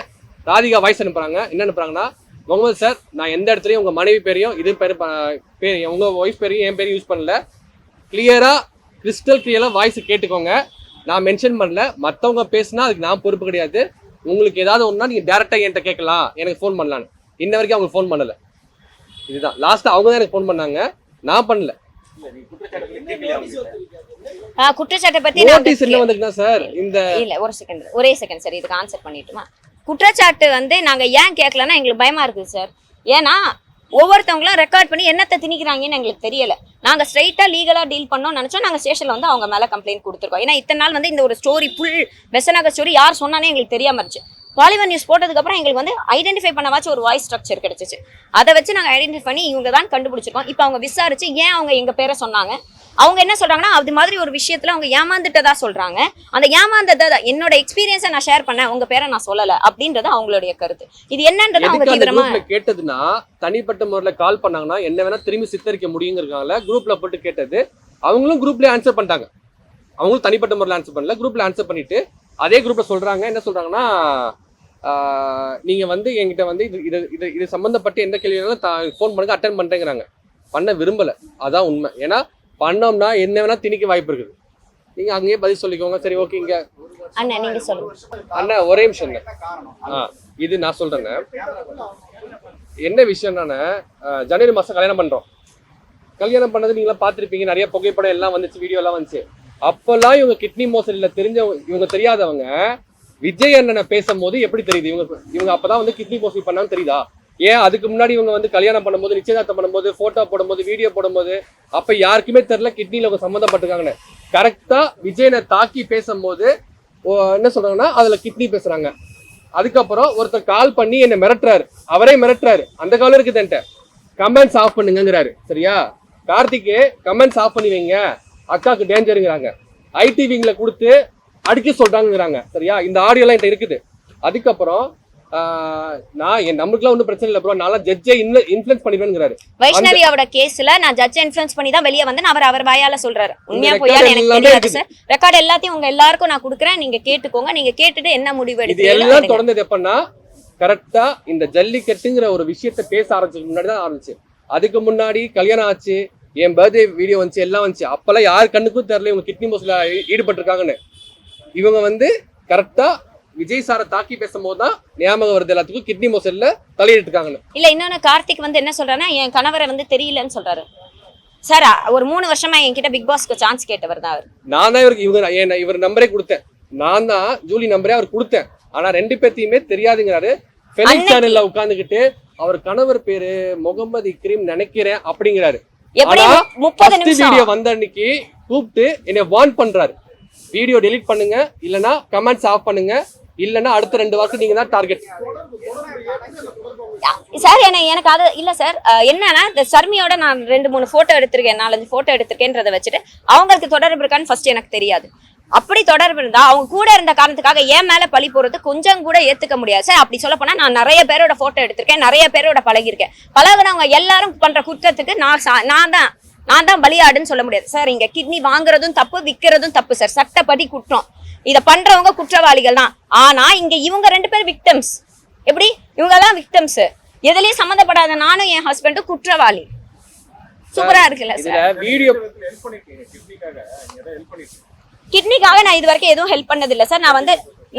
S2: ராதிகா வாய்ஸ் அனுப்புகிறாங்க. என்ன அனுப்புகிறாங்கன்னா, முகமது சார், நான் எந்த இடத்துலையும் உங்கள் மனைவி பேரையும் பேர் உங்கள் ஒய்ஃப் பேரையும் என் பேரையும் யூஸ் பண்ணல. கிறிஸ்டல் கிளியராக வாய்ஸ் கேட்டுக்கோங்க. நான் மென்ஷன் பண்ணல. மற்றவங்க பேசுனா அதுக்கு நான் பொறுப்பு கிடையாது. உங்களுக்கு ஏதாவது ஒன்றா நீங்கள் டேரெக்டாக என்கிட்ட கேட்கலாம், எனக்கு ஃபோன் பண்ணலான்னு. இன்ன வரைக்கும் அவங்க ஃபோன் பண்ணலை. இதுதான் லாஸ்ட்டாக அவங்க தான் எனக்கு ஃபோன் பண்ணாங்க, நான் பண்ணல.
S1: குற்றச்சாட்டை பத்தி
S2: நோட்டீஸ் என்ன வந்திருக்குன்னா சார், இந்த
S1: இல்ல ஒரே செகண்ட் சார், இதுக்கு ஆன்சர் பண்ணிட்டுமா. குற்றச்சாட்டு வந்து நாங்க ஏன் கேட்கலன்னா எங்களுக்கு பயமா இருக்குது சார். ஏன்னா ஒவ்வொருத்தவங்களும் ரெக்கார்ட் பண்ணி என்னத்தை திணிக்கிறாங்கன்னு எங்களுக்கு தெரியல. நாங்க ஸ்ட்ரைட்டா லீகலா டீல் பண்ணோம்னு நினைச்சோம். நாங்க ஸ்டேஷன்ல வந்து அவங்க மேல கம்ப்ளைண்ட் கொடுத்துருக்கோம். ஏன்னா இத்தனை நாள் வந்து இந்த ஒரு ஸ்டோரி ஃபுல் பெசநகர் ஸ்டோரி யார் சொன்னானே எங்களுக்கு தெரியாம இருந்துச்சு. பாலிமர் நியூஸ் போட்டதுக்கு அப்புறம் எங்களுக்கு வந்து ஐடென்டிஃபை பண்ணவாச்சும் ஒரு வாய்ஸ் ஸ்ட்ரக்சர் கிடைச்சிச்சு. அதை வச்சு நாங்க ஐடென்டிஃபை பண்ணி இவங்க தான் கண்டுபிடிச்சிருக்கோம். இப்போ அவங்க விசாரிச்சு ஏன் அவங்க எங்க பேரை சொன்னாங்க, அவங்க என்ன சொல்றாங்கன்னா, அது மாதிரி ஒரு விஷயத்துல அவங்க ஏமாந்துட்டதா சொல்றாங்க. அந்த ஏமாந்ததை என்னோட எக்ஸ்பீரியன்ஸை நான் ஷேர் பண்ணேன், உங்க பேரை நான் சொல்லல அப்படின்றது அவங்களுடைய கருத்து. இது என்னன்றது அவங்க தீவிரமா
S2: கேட்டதுன்னா, தனிப்பட்ட முறையில கால் பண்ணாங்கன்னா என்ன வேணா திரும்பி சித்தரிக்க முடியுங்கிறதுனால குரூப்ல போட்டு கேட்டது. அவங்களும் குரூப்ல ஆன்சர் பண்ணிட்டாங்க. அவங்களும் தனிப்பட்ட முறையில் ஆன்சர் பண்ணல, குரூப்ல ஆன்சர் பண்ணிட்டு அதே குரூப்ல சொல்றாங்க. என்ன சொல்றாங்கன்னா, நீங்க வந்து என்கிட்ட வந்து இது சம்பந்தப்பட்டு எந்த கேள்வினாலும் ஃபோன் பண்ணுங்க, அட்டன் பண்றேங்கிறாங்க. பண்ண விரும்பல, அதான் உண்மை. ஏன்னா பண்ணோம்னா என்ன வேணா திணிக்க வாய்ப்பு இருக்குது. நீங்க அங்கேயே பதில் சொல்லிக்கோங்க. சரி, ஓகே. இங்க
S1: அண்ணா நீங்க சொல்லுங்க.
S2: அண்ணா ஒரே நிமிஷம். இது நான் சொல்றேங்க. என்ன விஷயம்னா, ஜனவரி மாசம் கல்யாணம் பண்றோம். கல்யாணம் பண்ணது நீங்களாம் பார்த்துருப்பீங்க, நிறைய புகைப்படம் எல்லாம் வந்துச்சு, வீடியோ எல்லாம் வந்துச்சு. அப்பெல்லாம் இவங்க கிட்னி மோசடியில் இவங்க தெரியாதவங்க விஜய் அண்ணனை பேசும்போது எப்படி தெரியுது இவங்க அப்பதான் வந்து கிட்னி மோசடி பண்ணான்னு தெரியுதா? ஏன் அதுக்கு முன்னாடி இவங்க வந்து கல்யாணம் பண்ணும்போது, நிச்சயதார்த்தம் பண்ணும்போது, போட்டோ போடும்போது, வீடியோ போடும்போது அப்ப யாருக்குமே தெரியல கிட்னில அவங்க சம்மந்தப்பட்டிருக்காங்கன்னு. கரெக்டா விஜயனை தாக்கி பேசும்போது என்ன சொல்றாங்கன்னா, அதுல கிட்னி பேசுறாங்க. அதுக்கப்புறம் ஒருத்தர் கால் பண்ணி என்ன மிரட்டுறாரு, அவரே மிரட்டுறாரு. அந்த காலம் இருக்குது என்கிட்ட, கமெண்ட்ஸ் ஆஃப் பண்ணுங்கிறாரு. சரியா? கார்த்திகே கமெண்ட்ஸ் ஆஃப் பண்ணி வைங்க, அக்காவுக்கு டேஞ்சருங்கிறாங்க. ஐடி விங்ல கொடுத்து அடிக்க சொல்றாங்கிறாங்க. சரியா? இந்த ஆடியோ எல்லாம் என்கிட்ட இருக்குது. அதுக்கப்புறம் நம்மளுக்குலாம் ஒன்றும் பிரச்சனை இல்லை ப்ரோ, நான் ஜட்ஜை இன்ஃப்ளூயன்ஸ் பண்ணிடுவேங்கிறாரு.
S1: வைஷ்ணவியோட கேஸ்ல நான் ஜட்ஜை இன்ஃப்ளூயன்ஸ் பண்ணி தான் வெளியே வந்து அவர் வாயால சொல்றாரு. உண்மையா போயான்னு எனக்கு தெரியாது சார். ரெக்கார்ட் எல்லாத்தையும் உங்க எல்லாருக்கும் நான் கொடுக்குறேன், நீங்க கேட்டுக்கோங்க. நீங்க கேட்டுட்டு என்ன முடிவு எடுத்து.
S2: இது எல்லாம் தொடர்ந்தது எப்பன்னா, கரெக்டா இந்த ஜல்லிக்கட்டுங்கிற ஒரு விஷயத்த பேச ஆரம்பிச்சதுக்கு முன்னாடி தான் ஆரம்பிச்சு. அதுக்கு முன்னாடி கல்யாணம் ஆச்சு, என் பர்த்டே வீடியோ வந்துச்சு, எல்லாம் வந்துச்சு. அப்பெல்லாம் யார் கண்ணுக்கும் தெரியல இவங்க கிட்னி மோசடில ஈடுபட்டிருக்காங்கன்னு. இவங்க வந்து கரெக்டா விஜய் சாரை தாக்கி பேசும்போது தான் ஞாபகம் வருது எல்லாத்துக்கும் கிட்னி மோசடில தலையிட்டு இருக்காங்கன்னு.
S1: இல்ல, இன்னொன்னு கார்த்திக் வந்து என்ன சொல்றாருன்னா, என் கணவரை வந்து தெரியலன்னு சொல்றாரு சார். ஒரு 3 வருஷமா என்கிட்ட பிக் பாஸ்க்கு சான்ஸ் கேட்டவர் தான் அவர்.
S2: நான் தான் இவர் நம்பரே கொடுத்தேன். நான் தான் ஜூலி நம்பரே அவர் கொடுத்தேன். ஆனா 2 பேத்தையுமே தெரியாதுங்கிறாரு. ஃபெலிக்ஸ் சேனல்ல உட்கார்ந்துகிட்டு அவர் கணவர் பேரு முகமது இக்ரீம் நினைக்கிறேன் அப்படிங்கிறாரு. வீடியோ வந்த அன்னைக்கு கூப்பிட்டு என்னை வார்ன் பண்றாரு, வீடியோ டெலீட் பண்ணுங்க, இல்லனா கமெண்ட்ஸ் ஆஃப் பண்ணுங்க, இல்லனா அடுத்த 2 வாரத்துக்கு நீங்க தான் டார்கெட்.
S1: சார் எனக்கு அது இல்ல சார். என்னன்னா, இந்த சர்மியோட நான் 2-3 போட்டோ எடுத்திருக்கேன், 4-5 போட்டோ எடுத்திருக்கேன்றதை வச்சுட்டு அவங்களுக்கு தொடர்பு இருக்கான்னு ஃபர்ஸ்ட் எனக்கு தெரியாது. அப்படி தொடர்பு இருந்தா அவங்க கூட இருந்த காரணத்துக்காக ஏன் மேல பழி போறது கொஞ்சம் கூட ஏத்துக்க முடியாது சார். அப்படி சொல்ல போனா நான் நிறைய பேரோட போட்டோ எடுத்திருக்கேன், நிறைய பேரோட பழகிருக்கேன். பழகினவங்க எல்லாரும் பண்ற குற்றத்துக்கு நான் தான் பலியாடுன்னு சொல்ல முடியாது சார். இங்க கிட்னி வாங்குறதும் தப்பு, விற்கிறதும் தப்பு சார். சட்டப்படி குற்றம். இத பண்றவங்க குற்றவாளிகள் தான். ஆனா இங்க இவங்க 2 பேர் விக்டிம்ஸ். எப்படி இவங்க எல்லாம் விக்டிம்ஸ், எதுலயும் சம்மந்தப்படாத நானும் என் ஹஸ்பண்டும் குற்றவாளி. சூப்பரா இருக்குல்ல சார்?
S2: வீடியோ
S3: ஹெல்ப் பண்ணிருக்கீங்க கிட்னிக்காக, நீங்க ஏதாவது ஹெல்ப் பண்ணிருக்கீங்க?
S1: கிட்னிக்காக நான் இது வரைக்கும் எதுவும் ஹெல்ப் பண்ணது இல்லை சார்.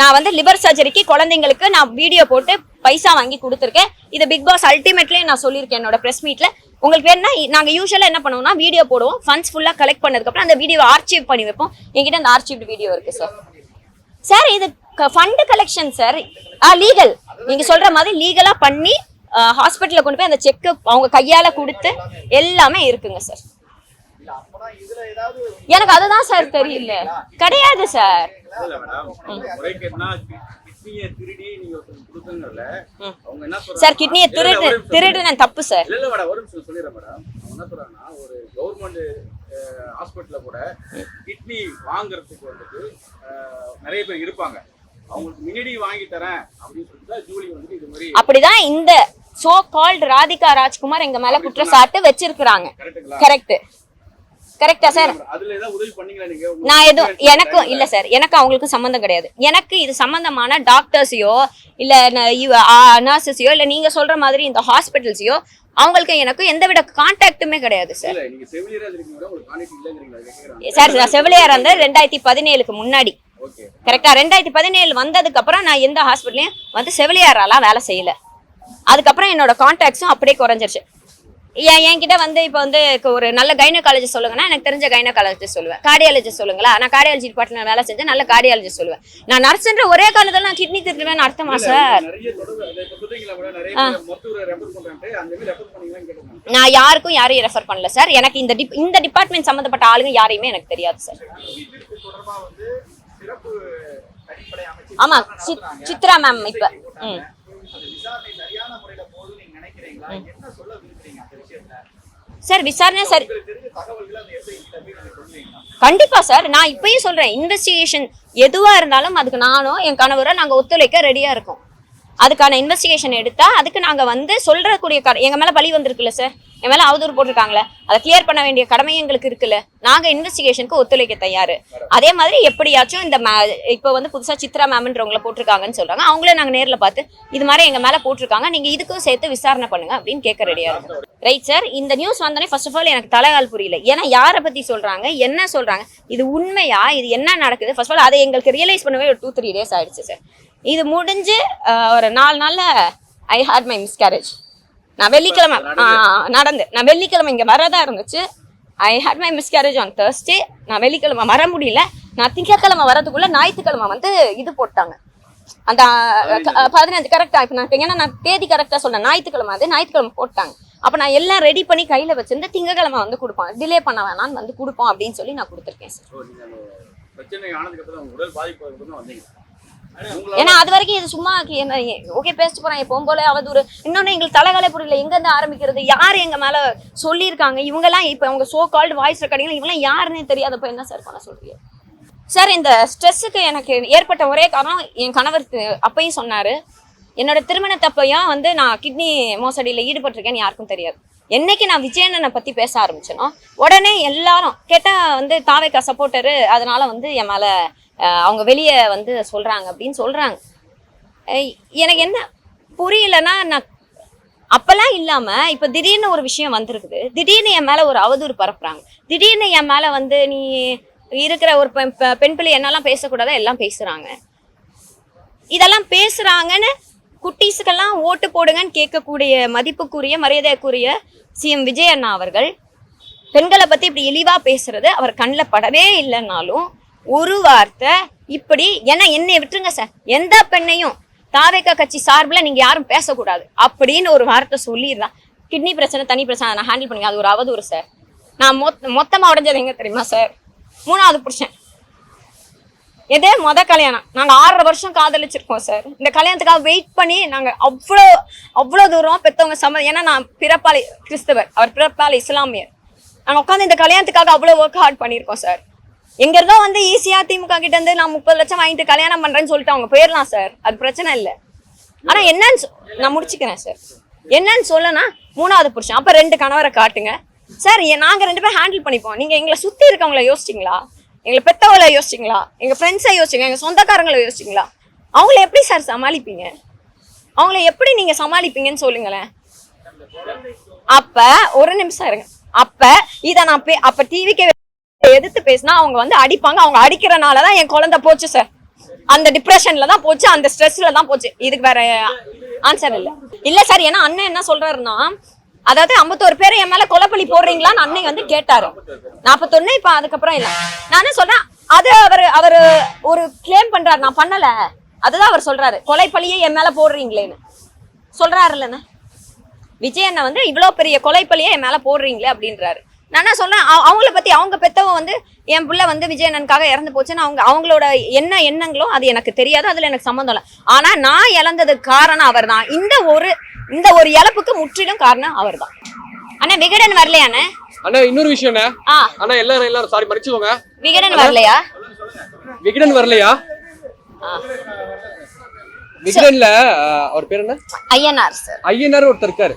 S1: நான் வந்து லிவர் சர்ஜரிக்கு குழந்தைங்களுக்கு நான் வீடியோ போட்டு பைசா வாங்கி கொடுத்துருக்கேன். இது பிக் பாஸ் அல்டிமேட்லயே நான் சொல்லியிருக்கேன் என்னோட பிரஸ் மீட்ல. உங்களுக்கு வேணா நாங்க யூஸ்வலா என்ன பண்ணுவோம்னா வீடியோ போடுவோம், ஃபண்ட்ஸ் ஃபுல்லா கலெக்ட் பண்ணதுக்கு அப்புறம் அந்த வீடியோ ஆர்ச்சீவ் பண்ணி வைப்போம். என்கிட்ட அந்த ஆர்ச்சீவ் வீடியோ இருக்கு சார். சார் இது ஃபண்ட் கலெக்ஷன் சார், லீகல். நீங்க சொல்ற மாதிரி லீகலா பண்ணி ஹாஸ்பிட்டல்ல கொண்டு போய் அந்த செக் அவங்க கையால கொடுத்து எல்லாமே இருக்குங்க சார். எனக்கு அதுதான் சார் தெரியல. கிடையாது சார்.
S3: இல்ல மேடம், முறைகேடுனா கிட்னியை திருடி நீங்க கொடுத்தங்கறல அவங்க என்ன சொல்றாங்க
S1: சார்? கிட்னியை திருடுன தப்பு சார்.
S3: இல்ல மேடம், ஒரு நிமிஷம் சொல்லிடுறேன் மேடம். அவங்க என்ன சொல்றாங்கன்னா ஒரு கவர்மெண்ட் ஹாஸ்பிட்டல்ல கூட கிட்னி வாங்குறதுக்கு வந்துட்டு நிறைய பேர் இருப்பாங்க. அவங்களுக்கு முன்னாடி வாங்கி தரேன் அப்படின்னு சொல்லிட்டு ஜூலி வந்து இது மாதிரி
S1: அப்படிதான் இந்த சோ கால்ட் ராதிகா ராஜ்குமார் எங்க மேல குற்றச்சாட்டு வச்சிருக்காங்க. கரெக்ட் கரெக்டா சார்?
S3: அதுல ஏதாவது உதவி பண்ணீங்களா நீங்க?
S1: நான் எதுவும் எனக்கும் இல்ல சார், எனக்கு அவங்களுக்கு சம்பந்தம் கிடையாது. எனக்கு இது சம்பந்தமான டாக்டர்ஸையோ இல்ல நர்சஸையோ இல்ல நீங்க சொல்ற மாதிரி இந்த ஹாஸ்பிட்டல்ஸையோ அவங்களுக்கு எனக்கு எந்தவித கான்டாக்டுமே கிடையாது சார்.
S3: இல்ல நீங்க செவிலியரா இருக்கீங்க, உங்களுக்கு கான்டாக்ட் இல்லங்கறீங்களா கேக்குறாங்க
S1: சார். நான் செவிலியரா இருந்த 2017க்கு முன்னாடி.
S3: ஓகே
S1: கரெக்டா? 2017 வந்ததுக்கு அப்புறம் நான் எந்த ஹாஸ்பிட்டலையும் வந்து செவிலியராலாம் வேலை செய்யல. அதுக்கப்புறம் என்னோட கான்டாக்ட்ஸும் அப்படியே குறைஞ்சிருச்சு. என்கிட்ட வந்து இப்போ வந்து ஒரு நல்ல கைனகாலஜிஸ்ட் சொல்லுங்கன்னா எனக்கு தெரிஞ்ச கைனகாலஜிஸ்ட் சொல்லுவேன். கார்டியாலஜிஸ்ட் சொல்லுங்களா, நான் கார்டியாலஜி டிபார்ட்மெண்ட் வேலை செஞ்சேன், நல்ல கார்டியாலஜிஸ்ட் சொல்லுவேன். நான் நர்ஸ்ன்ற ஒரே காலத்துல நான் கிட்னி திருடுவேன்னு அர்த்தமா சார்?
S3: நிறைய தொடர்பு அதை சொல்றீங்களா மேடம்? நிறைய மருத்துவரை ரெஃபர் பண்றாங்க, அந்த மாதிரி ரெஃபர் பண்ணீங்களான்னு கேட்டேன்.
S1: நான் யாரையும் ரெஃபர் பண்ணல சார். எனக்கு இந்த டிபார்ட்மெண்ட் சம்பந்தப்பட்ட ஆளுங்க யாரையுமே எனக்கு தெரியாது சார்.
S3: தொடர்பா வந்து சிறப்பு அடிப்படை அமைச்சு
S1: ஆமா, சித்ரா மேம் இப்ப
S3: விசாரணை சரியான முறையில போகுது நீங்க நினைக்கிறீங்களா? என்ன சொல்ல விரும்புறீங்க அந்த விஷயத்துல?
S1: சார் விசாரணை சார்
S3: தெரிஞ்ச தகவல்களை அந்த எப்படி சொல்றீங்களா?
S1: கண்டிப்பா சார். நான் இப்பயும் சொல்றேன், இன்வெஸ்டிகேஷன் எதுவா இருந்தாலும் அதுக்கு நானும் என் கணவரை நாங்க ஒத்துழைக்க ரெடியா இருக்கோம். அதுக்கான இன்வெஸ்டிகேஷன் எடுத்தா அதுக்கு நாங்க வந்து சொல்றக்கூடிய எங்க மேல பழி வந்திருக்குல்ல சார், என் மேல அவதூறு போட்டிருக்காங்களே, அதை கிளியர் பண்ண வேண்டிய கடமை எங்களுக்கு இருக்குல்ல. நாங்க இன்வெஸ்டிகேஷனுக்கு ஒத்துழைக்க தயாரு. அதே மாதிரி எப்படியாச்சும் இந்த இப்ப வந்து புதுசா சித்ரா மேம்ன்றவங்களை போட்டிருக்காங்கன்னு சொல்றாங்க, அவங்களே நாங்க நேர்ல பார்த்து இது மாதிரி எங்க மேல போட்டிருக்காங்க, நீங்க இதுக்கும் சேர்த்து விசாரணை பண்ணுங்க அப்படின்னு கேட்க ரெடியா இருக்கும். Right sir. இந்த நியூஸ் வந்தோடனே ஃபர்ஸ்ட் ஆஃப் ஆல் எனக்கு தலைகால் புரியல. ஏன்னா யாரை பத்தி சொல்றாங்க, என்ன சொல்றாங்க, இது உண்மையா, இது என்ன நடக்குது, ஃபர்ஸ்ட் ஆஃப் ஆல் அதை எங்களுக்கு ரியலைஸ் பண்ணவே ஒரு 2-3 days ஆயிடுச்சு சார். இது முடிஞ்சு ஒரு 4 நாள்ல ஐ ஹேட் மை மிஸ்கேரேஜ். நான் வெள்ளிக்கிழமை நான் வெள்ளிக்கிழமை இங்க வரதா இருந்துச்சு. I had my miscarriage on Thursday. நான் வெள்ளிக்கிழமை வர முடியல. நான் திங்கட்கிழமை வரதுக்குள்ள ஞாயிற்றுக்கிழமை வந்து இது போட்டாங்க அந்த 15 கரெக்டா. இப்போ நான் ஏன்னா நான் தேதி கரெக்டா சொன்னேன், ஞாயிற்றுக்கிழமை அது ஞாயிற்றுக்கிழமை போட்டாங்க. அப்போ நான் எல்லாம் ரெடி பண்ணி கையில வச்சிருந்து திங்கக்கிழமை வந்து கொடுப்போம், டிலே பண்ண வேணான்னு வந்து கொடுப்போம் அப்படின்னு சொல்லி நான் கொடுத்துருக்கேன் சார்.
S3: பிரச்சனை ஆனதுக்கு அப்புறம் உடல் பாதிப்பு வந்தீங்க.
S1: ஏன்னா அது வரைக்கும் இது சும்மா ஓகே பேசிட்டு போறாங்க போகும்போல அவதூறு. இன்னொன்னு எங்களுக்கு தலைகாலே புரியல, எங்க இருந்து ஆரம்பிக்கிறது, யாரு எங்க மேல சொல்லியிருக்காங்க, இவங்க எல்லாம் இப்ப அவங்க சோ கால்டு வாய்ஸ் ரெக்கார்டிங் இவங்கெல்லாம் யாருன்னே தெரியாதப்ப என்ன சார் பண்ண சொல்றீங்க சார்? இந்த ஸ்ட்ரெஸ்ஸுக்கு எனக்கு ஏற்பட்ட ஒரே காரணம் என் கணவர் அப்பையும் சொன்னாரு, என்னோட திருமணத்தப்பையும் வந்து நான் கிட்னி மோசடியில ஈடுபட்டிருக்கேன்னு யாருக்கும் தெரியாது. என்னைக்கு நான் விஜயண்ணனை பத்தி பேச ஆரம்பிச்சேனோ உடனே எல்லாரும் கேட்டா வந்து தாவேக்கா சப்போர்ட்டரு, அதனால வந்து என் மேல அவங்க வெளியே வந்து சொல்றாங்க அப்படின்னு சொல்றாங்க. எனக்கு என்ன புரியலன்னா, நான் அப்பெல்லாம் இல்லாம இப்ப திடீர்னு ஒரு விஷயம் வந்திருக்குது, திடீர்னு என் மேல ஒரு அவதூறு பரப்புறாங்க, திடீர்னு என் மேல வந்து நீ இருக்கிற ஒரு பெண் பிள்ளை என்னெல்லாம் பேசக்கூடாத எல்லாம் பேசுறாங்க. இதெல்லாம் பேசுறாங்கன்னு குட்டீஸுக்கெல்லாம் ஓட்டு போடுங்கன்னு கேட்கக்கூடிய மதிப்புக்குரிய மரியாதைக்குரிய சிஎம் விஜய் அண்ணா அவர்கள் பெண்களை பத்தி இப்படி இழிவா பேசுறது அவர் கண்ணில் படவே இல்லைன்னாலும் ஒரு வார்த்தை இப்படி என்னை விட்டுருங்க சார், எந்த பெண்ணையும் தாவேக்கா கட்சி சார்பில் நீங்க யாரும் பேசக்கூடாது அப்படின்னு ஒரு வார்த்தை சொல்லிடுறான். கிட்னி பிரச்சனை தனி பிரச்சனை நான் ஹேண்டில் பண்ணுங்க, அது ஒரு அவதூறு சார். நான் மொத்தமா உடைஞ்சது எங்க தெரியுமா சார்? 3வது புருஷன். எதே கல்யாணம் நாங்க 6 வருஷம் காதலிச்சிருக்கோம் சார். இந்த கல்யாணத்துக்காக வெயிட் பண்ணி நாங்க அவ்வளோ தூரம் பெற்றவங்க ஏன்னா நான் பிறப்பாளி கிறிஸ்தவர், அவர் பிறப்பாளி இஸ்லாமியர். நாங்க உட்காந்து இந்த கல்யாணத்துக்காக அவ்வளோ ஒர்க் ஹார்ட் பண்ணியிருக்கோம் சார். எங்க இருந்தோ வந்து ஈஸியா திமுக கிட்ட இருந்து நான் 30 லட்சம் வாங்கிட்டு கல்யாணம் பண்றேன்னு சொல்லிட்டு அவங்க போயிடலாம் சார், அது பிரச்சனை இல்லை. ஆனா என்னன்னு நான் முடிச்சுக்கிறேன் சார். என்னன்னு சொல்லனா 3வது புருஷன், அப்ப 2 கணவரை காட்டுங்க சார். நாங்க 2 பேரும் ஹேண்டில் பண்ணிப்போம். நீங்க எங்களை சுத்தி இருக்கவங்கள யோசிச்சிங்களா? எங்களை பெத்தவளை யோசிச்சிங்களா? எங்க ஃப்ரெண்ட்ஸை யோசிச்சிங்க, எங்க சொந்தக்காரங்களை யோசிச்சிங்களா? அவங்கள எப்படி சார் சமாளிப்பீங்க? அவங்கள எப்படி நீங்க சமாளிப்பீங்கன்னு சொல்லுங்களேன். அப்ப ஒரு நிமிஷம் இருங்க. அப்ப இத நான் அப்ப டிவிக்கு எதிர்த்து பேசினா அவங்க வந்து அடிப்பாங்க. அவங்க அடிக்கிறனாலதான் என் குழந்தை போச்சு சார். அந்த டிப்ரெஷன்ல தான் போச்சு, அந்த ஸ்ட்ரெஸ்ல தான் போச்சு. இதுக்கு வேற ஆன்சர் இல்ல சார். ஏன்னா அண்ணன் என்ன சொல்றாருன்னா, அதாவது 51 பேரை என் மேல கொலைப்பள்ளி போடுறீங்களான்னு அன்னை வந்து கேட்டாரு. 41 இப்ப அதுக்கப்புறம் இல்ல. நான் என்ன சொல்றேன், அது அவரு ஒரு கிளைம் பண்றாரு, நான் பண்ணல. அதுதான் அவர் சொல்றாரு, கொலைப்பள்ளியே என் மேல போடுறீங்களேன்னு சொல்றாரு இல்லைன்னு. விஜய் அண்ணன் வந்து இவ்வளவு பெரிய கொலைப்பள்ளியே என் மேல போடுறீங்களே அப்படின்றாரு. நான் என்ன சொல்றேன், அவங்கள பத்தி அவங்க பெத்தவங்க வந்து என் பிள்ளை வந்து விஜய் அண்ணனுக்காக இறந்து போச்சுன்னு அவங்களோட எண்ணங்களோ அது எனக்கு தெரியாது, அதுல எனக்கு சம்மந்தம் இல்லை. ஆனா நான் இழந்ததுக்கு காரணம் அவர் தான். இந்த ஒரு இழப்புக்கு முற்றிலும் காரணம் அவர் தான். அண்ணா விகடன் வரலையாண்ணே?
S2: அண்ணா இன்னொரு விஷயம் அண்ணா, எல்லாரும் சாரி மன்னிச்சுக்கோங்க,
S1: விகடன் வரலையா?
S2: விகடன் வரலையா? விகடன்ல அவர் பேர் என்ன? ஐயனார் சார். ஐயனார் ஒருத்தர் இருக்காரு,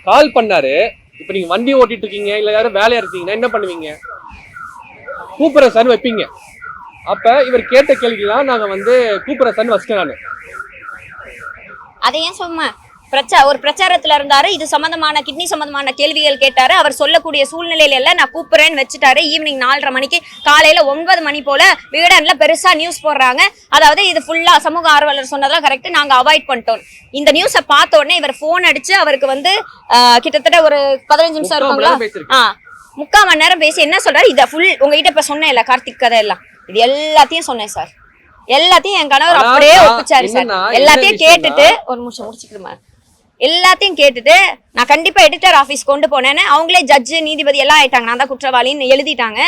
S2: கால் பண்ணாரு. இப்ப நீங்க வண்டி ஓட்டிட்டு இருக்கீங்க, இல்ல யாரும் வேலையா இருக்கீங்கன்னா என்ன பண்ணுவீங்க? கூப்பிடுற சார் வைப்பீங்க. அப்ப இவர் கேட்ட கேள்விக்கெல்லாம் நாங்க வந்து கூப்பிடுற சார் வச்சுட்டேன் நானு.
S1: அதை ஏன் சும்மா ஒரு பிரச்சாரத்துல இருந்தாரு, இது சம்பந்தமான கிட்னி சம்பந்தமான கேள்விகள் கேட்டாரு. அவர் சொல்லக்கூடிய சூழ்நிலையில எல்லாம் நான் கூப்பிடுறேன்னு வச்சுட்டாரு. ஈவினிங் 4:30 மணிக்கு, காலையில 9 மணி போல விகடன்ல பெருசா நியூஸ் போடுறாங்க. அதாவது இது ஃபுல்லா சமூக ஆர்வலர் சொன்னதெல்லாம் கரெக்ட், நாங்க அவாய்ட் பண்ணிட்டோம். இந்த நியூஸை பார்த்த உடனே இவர் போன் அடிச்சு அவருக்கு வந்து கிட்டத்தட்ட ஒரு 15 நிமிஷம் இருக்குங்களா, 3/4 மணி நேரம் பேசி என்ன சொல்றாரு, இதை ஃபுல் உங்ககிட்ட இப்ப சொன்னேன் இல்ல கார்த்திக் கதை எல்லாம், இது எல்லாத்தையும் சொன்னேன் சார். எல்லாத்தையும் என் கணவர் அப்படியே ஒப்பிச்சாரு சார். எல்லாத்தையும் கேட்டுட்டு ஒரு நிமிஷம் முடிச்சுக்கிறேன். எல்லாத்தையும் கேட்டுட்டு நான் கண்டிப்பா எடிட்டர் ஆபீஸ் கொண்டு போனேன்னு அவங்களே ஜட்ஜு நீதிபதி எல்லாம் ஆயிட்டாங்க. நான் தான் குற்றவாளின்னு எழுதிட்டாங்க.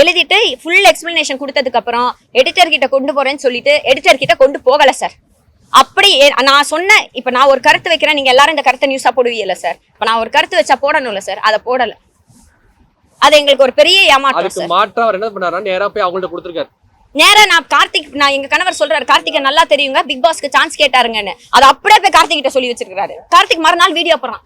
S1: எழுதிட்டு ஃபுல் எக்ஸ்பிளனேஷன் கொடுத்ததுக்கு அப்புறம் எடிட்டர் கிட்ட கொண்டு போறேன்னு சொல்லிட்டு எடிட்டர் கிட்ட கொண்டு போகல சார். அப்படி நான் சொன்னேன், இப்ப நான் ஒரு கருத்து வைக்கிறேன், நீங்க எல்லாரும் இந்த கருத்தை நியூஸா போடுவீங்கல்ல சார். இப்ப நான் ஒரு கருத்து வச்சா போடணும்ல சார், அதை போடல. அது எங்களுக்கு ஒரு பெரிய ஏமாற்றம்.
S2: மாற்றா அவர் என்ன பண்ணாரா, நேரா போய் அவங்கள்ட்ட கொடுத்துருக்காரு.
S1: நேரா நான் எங்க கணவர் சொல்றாரு, கார்த்திகை நல்லா தெரியுங்க, பிக் பாஸ்க்கு சான்ஸ் கேட்டாருங்கன்னு. அது அப்படியே போய் கார்த்திக் கிட்ட சொல்லி வச்சிருக்காரு. கார்த்திக் மறுநாள் வீடியோ போடுறான்,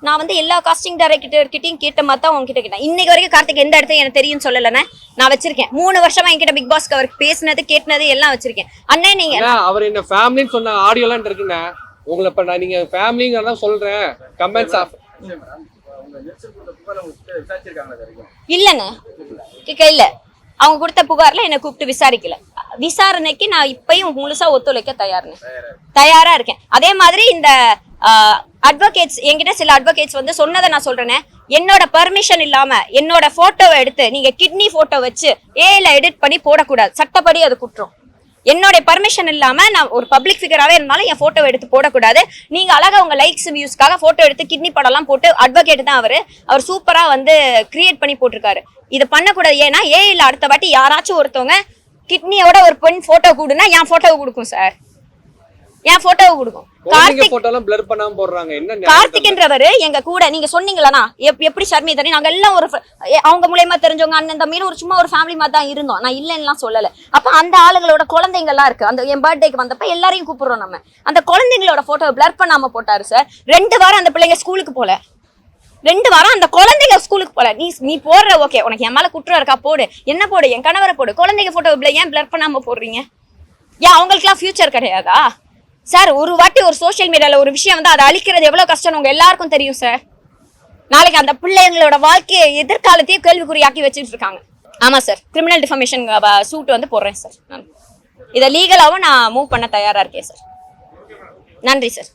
S1: நான் வந்து எல்லா காஸ்டிங் டைரக்டர் கிட்டையும் கேட்ட மாதிரி தான் உங்ககிட்ட கேட்டேன். இன்னைக்கு வரைக்கும் கார்த்திக் எந்த இடத்தையும் எனக்கு தெரியும் சொல்லலன்னு நான் வச்சிருக்கேன். 3 வருஷமா என்கிட்ட பிக் பாஸ்க்கு அவர் பேசினது கேட்டினது எல்லாம் வச்சிருக்கேன். அண்ணே நீங்க
S2: அவர் என்ன ஃபேமிலின்னு சொன்ன ஆடியோ எல்லாம் இருக்குண்ணே. உங்களை இப்ப நான் நீங்க ஃபேமிலிங்க சொல்றேன் கமெண்ட்ஸ் ஆஃப்
S1: இல்லண்ணே இல்ல. அவங்க கொடுத்த புகார்ல என்ன கூப்பிட்டு விசாரிக்கல. விசாரணைக்கு நான் இப்பயும் முழுசா ஒத்துழைக்க தயாரா இருக்கேன். அதே மாதிரி இந்த அட்வொகேட்ஸ் என்கிட்ட சில அட்வொகேட்ஸ் வந்து சொன்னதை நான் சொல்றேனே, என்னோட பெர்மிஷன் இல்லாம என்னோட போட்டோவை எடுத்து நீங்க கிட்னி போட்டோ வச்சு ஏல எடிட் பண்ணி போடக்கூடாது, சட்டப்படி அது குற்றம். என்னோட பர்மிஷன் இல்லாம நான் ஒரு பப்ளிக் ஃபிகராவே இருந்தாலும் என் போட்டோ எடுத்து போடக்கூடாது. நீங்க அழகா உங்க லைக்ஸ் வியூஸ்க்காக போட்டோ எடுத்து கிட்னி படம்லாம் போட்டு, அட்வொகேட் தான் அவர் சூப்பரா வந்து கிரியேட் பண்ணி போட்டிருக்காரு. இது பண்ணக்கூடாது. ஏன்னா ஏஐல அடுத்த வாட்டி யாராச்சும் ஒருத்தவங்க கிட்னியோட ஒரு பெண் போட்டோ கூடுனா என் போட்டோவை கொடுக்கும் சார், என் போட்டோவை கொடுக்கும். கார்த்திக்ன்றவரு எங்க கூட நீங்க சொன்னீங்களா எப்படி ஷர்மி தனி நாங்க எல்லாம் ஒரு அவங்க மூலமா தெரிஞ்சவங்க அண்ணன் தம்பின்னு ஒரு சும்மா ஒரு ஃபேமிலி மாதிரி தான் இருந்தோம். நான் இல்லைன்னா சொல்லல. அப்ப அந்த ஆளுங்களோட குழந்தைங்க எல்லாம் இருக்கு. அந்த என் பர்த்டேக்கு வந்தப்ப எல்லாரையும் கூப்பிடுறோம். நம்ம அந்த குழந்தைங்களோட போட்டோவை பிளர் பண்ணாம போட்டாரு சார். 2 வாரம் அந்த பிள்ளைங்க ஸ்கூலுக்கு போல, 2 வாரம் அந்த குழந்தைங்க ஸ்கூலுக்கு போல. நீ போடுற ஓகே, உனக்கு என் மேல குற்றம் இருக்கா போடு, என்ன போடு, என் கணவரை போடு. குழந்தைங்க போட்டோ ஏன் பிளர் பண்ணாம போடுறீங்க? ஏன் அவங்களுக்கு எல்லாம் ஃபியூச்சர் கிடையாதா சார்? ஒரு வாட்டி ஒரு சோசியல் மீடியால ஒரு விஷயம் வந்து அதை அழிக்கிறது எவ்வளவு கஷ்டம் உங்க எல்லாருக்கும் தெரியும் சார். நாளைக்கு அந்த பிள்ளைங்களோட வாழ்க்கையை எதிர்காலத்தையும் கேள்விக்குறியாக்கி வச்சுட்டு இருக்காங்க. ஆமா சார், கிரிமினல் டிஃபமேஷன் சூட் வந்து போடுறேன் சார். இதை லீகலாவும் நான் மூவ் பண்ண தயாரா இருக்கேன் சார். நன்றி சார்.